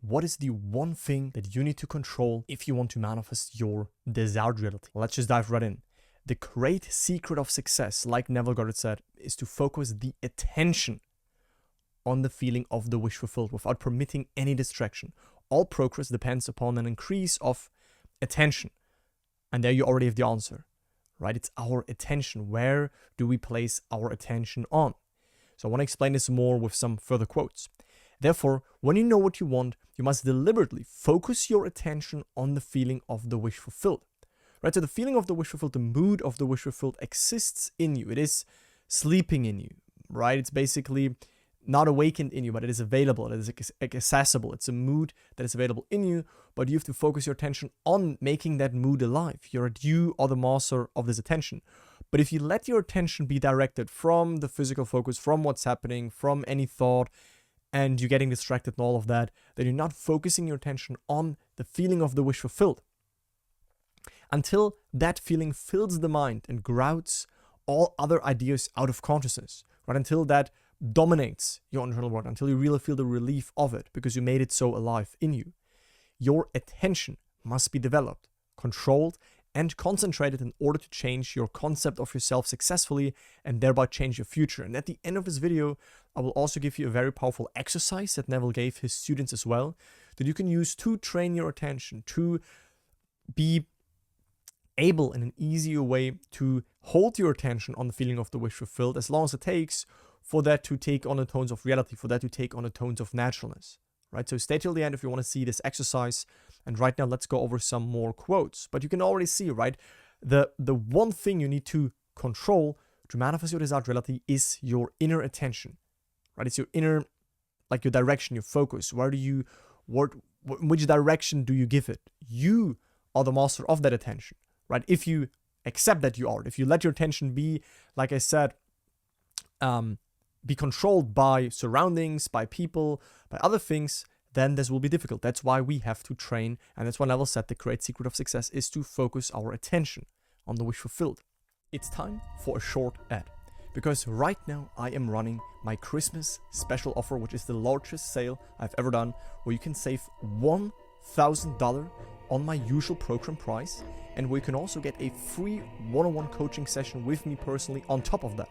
what is the one thing that you need to control if you want to manifest your desired reality? Let's just dive right in. The great secret of success, like Neville Goddard said, is to focus the attention on the feeling of the wish fulfilled without permitting any distraction. All progress depends upon an increase of attention. And there you already have the answer, right? It's our attention. Where do we place our attention on? So I want to explain this more with some further quotes. Therefore, when you know what you want, you must deliberately focus your attention on the feeling of the wish fulfilled. Right? So the feeling of the wish fulfilled, the mood of the wish fulfilled exists in you. It is sleeping in you, right? It's basically not awakened in you, but it is available. It is accessible. It's a mood that is available in you, but you have to focus your attention on making that mood alive. You are the master of this attention. But if you let your attention be directed from the physical focus, from what's happening, from any thought, and you're getting distracted and all of that, then you're not focusing your attention on the feeling of the wish fulfilled. Until that feeling fills the mind and grouts all other ideas out of consciousness, right? Until that dominates your internal world, until you really feel the relief of it because you made it so alive in you. Your attention must be developed, controlled, and concentrated in order to change your concept of yourself successfully and thereby change your future. And at the end of this video, I will also give you a very powerful exercise that Neville gave his students as well, that you can use to train your attention, to be able in an easier way to hold your attention on the feeling of the wish fulfilled, as long as it takes for that to take on the tones of reality, for that to take on the tones of naturalness, right? So stay till the end if you want to see this exercise. And right now, let's go over some more quotes. But you can already see, right, the one thing you need to control to manifest your desired reality is your inner attention, right? It's your inner, like your direction, your focus. Which direction do you give it? You are the master of that attention, right? If you accept that you are, if you let your attention be, like I said, be controlled by surroundings, by people, by other things, then this will be difficult. That's why we have to train, and that's why Neville said the great secret of success is to focus our attention on the wish fulfilled. It's time for a short ad, because right now I am running my Christmas special offer, which is the largest sale I've ever done, where you can save $1,000 on my usual program price, and where you can also get a free one-on-one coaching session with me personally on top of that.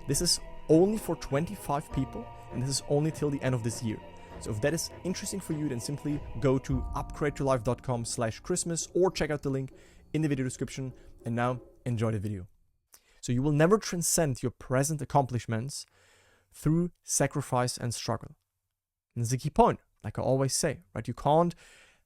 This is only for 25 people, and this is only till the end of this year. So if that is interesting for you, then simply go to upgradeyourlife.com/Christmas or check out the link in the video description. And now enjoy the video. So you will never transcend your present accomplishments through sacrifice and struggle. And this is a key point, like I always say, right? You can't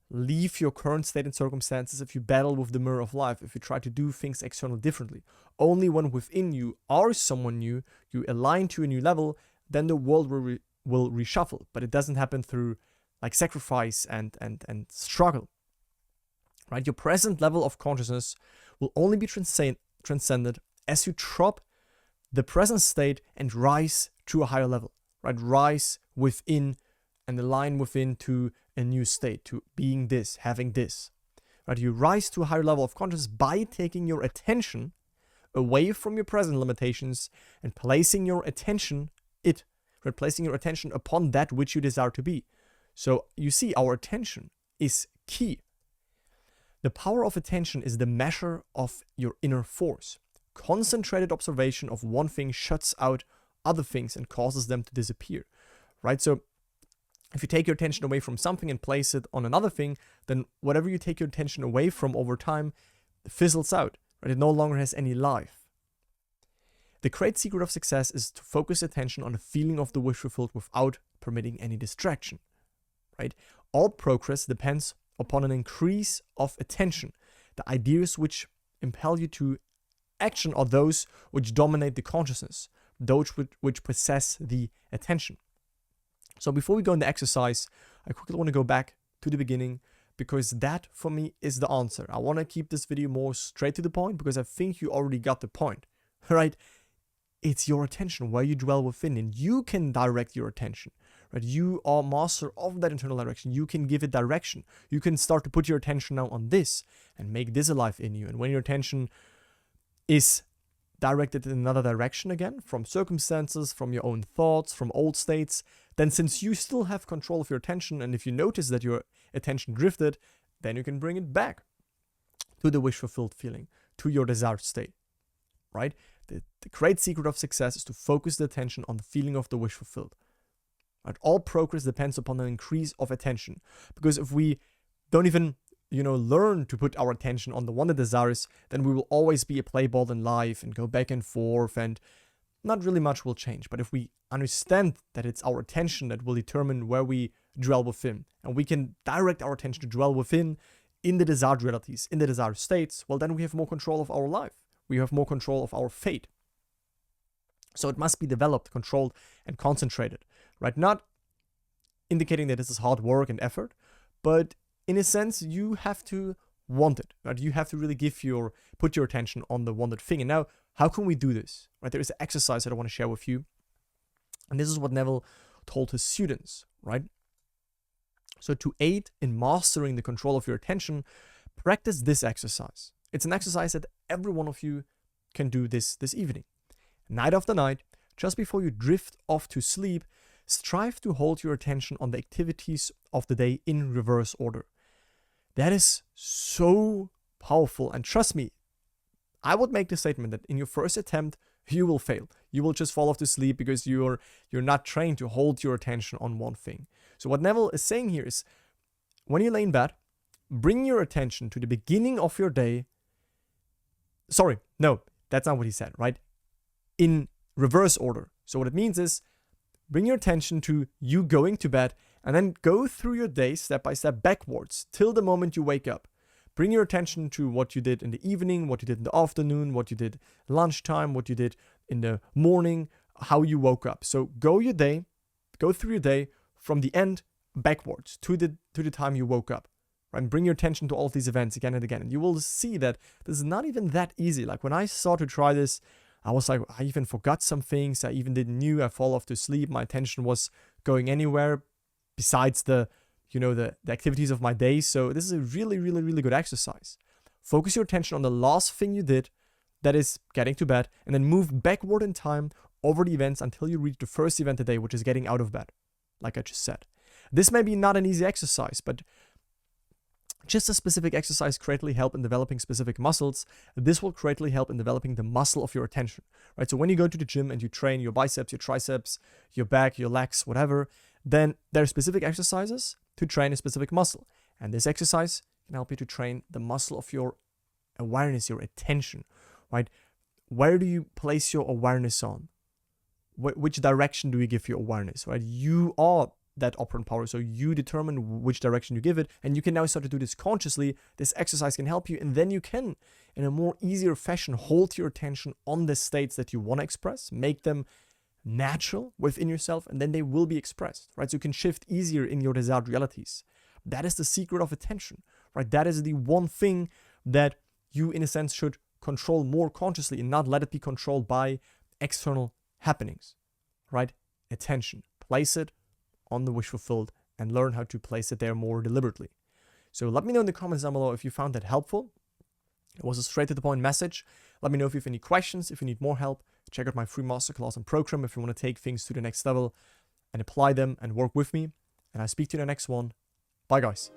leave your current state and circumstances if you battle with the mirror of life, if you try to do things externally differently. Only when within you are someone new, you align to a new level, then the world will reshuffle. But it doesn't happen through like sacrifice and struggle, right? Your present level of consciousness will only be transcended as you drop the present state and rise to a higher level, right? Rise within and align within to a new state, to being this, having this, right? You rise to a higher level of consciousness by taking your attention away from your present limitations and placing your attention upon that which you desire to be. So you see, our attention is key. The power of attention is the measure of your inner force. Concentrated observation of one thing shuts out other things and causes them to disappear, right? So if you take your attention away from something and place it on another thing, then whatever you take your attention away from over time fizzles out, right? It no longer has any life. The great secret of success is to focus attention on the feeling of the wish fulfilled without permitting any distraction, right? All progress depends upon an increase of attention. The ideas which impel you to action are those which dominate the consciousness, those which possess the attention. So before we go into exercise, I quickly want to go back to the beginning, because that for me is the answer. I want to keep this video more straight to the point because I think you already got the point, right? It's your attention, where you dwell within, and you can direct your attention, right? You are master of that internal direction. You can give it direction. You can start to put your attention now on this and make this alive in you. And when your attention is direct it in another direction again, from circumstances, from your own thoughts, from old states, then since you still have control of your attention, and if you notice that your attention drifted, then you can bring it back to the wish-fulfilled feeling, to your desired state, right? The great secret of success is to focus the attention on the feeling of the wish fulfilled. Right? All progress depends upon an increase of attention, because if we don't even learn to put our attention on the one that desires, then we will always be a play ball in life and go back and forth, and not really much will change. But if we understand that it's our attention that will determine where we dwell within, and we can direct our attention to dwell within in the desired realities, in the desired states, well, then we have more control of our life. We have more control of our fate. So it must be developed, controlled, and concentrated, right? Not indicating that this is hard work and effort, but in a sense, you have to want it, right? You have to really put your attention on the wanted thing. And now, how can we do this, right? There is an exercise that I want to share with you. And this is what Neville told his students, right? So to aid in mastering the control of your attention, practice this exercise. It's an exercise that every one of you can do this evening. Night after night, just before you drift off to sleep, strive to hold your attention on the activities of the day in reverse order. That is so powerful. And trust me, I would make the statement that in your first attempt, you will fail. You will just fall off to sleep because you're not trained to hold your attention on one thing. So what Neville is saying here is, when you lay in bed, bring your attention to the beginning of your day. Sorry, no, that's not what he said, right? In reverse order. So what it means is, bring your attention to you going to bed and then go through your day step by step backwards till the moment you wake up. Bring your attention to what you did in the evening, what you did in the afternoon, what you did lunchtime, what you did in the morning, how you woke up. So go through your day from the end backwards to the time you woke up. And bring your attention to all of these events again and again. And you will see that this is not even that easy. Like when I started to try this, I was like, I even forgot some things. I even didn't knew. I fall off to sleep. My attention was going anywhere besides the activities of my day. So this is a really, really, really good exercise. Focus your attention on the last thing you did, that is getting to bed, and then move backward in time over the events until you reach the first event of the day, which is getting out of bed, like I just said. This may be not an easy exercise, but just a specific exercise greatly help in developing specific muscles. This will greatly help in developing the muscle of your attention, right? So when you go to the gym and you train your biceps, your triceps, your back, your legs, whatever, then there are specific exercises to train a specific muscle. And this exercise can help you to train the muscle of your awareness, your attention, right? Where do you place your awareness on? Which direction do you give your awareness, right? You are that operant power, so you determine which direction you give it, and you can now start to do this consciously. This exercise can help you, and then you can, in a more easier fashion, hold your attention on the states that you want to express, make them natural within yourself, and then they will be expressed, right? So you can shift easier in your desired realities. That is the secret of attention, right? That is the one thing that you, in a sense, should control more consciously and not let it be controlled by external happenings, right? Attention. Place it on the wish fulfilled and learn how to place it there more deliberately. So let me know in the comments down below if you found that helpful. It was a straight to the point message. Let me know if you have any questions, if you need more help. Check out my free masterclass and program if you want to take things to the next level and apply them and work with me. And I'll speak to you in the next one. Bye guys.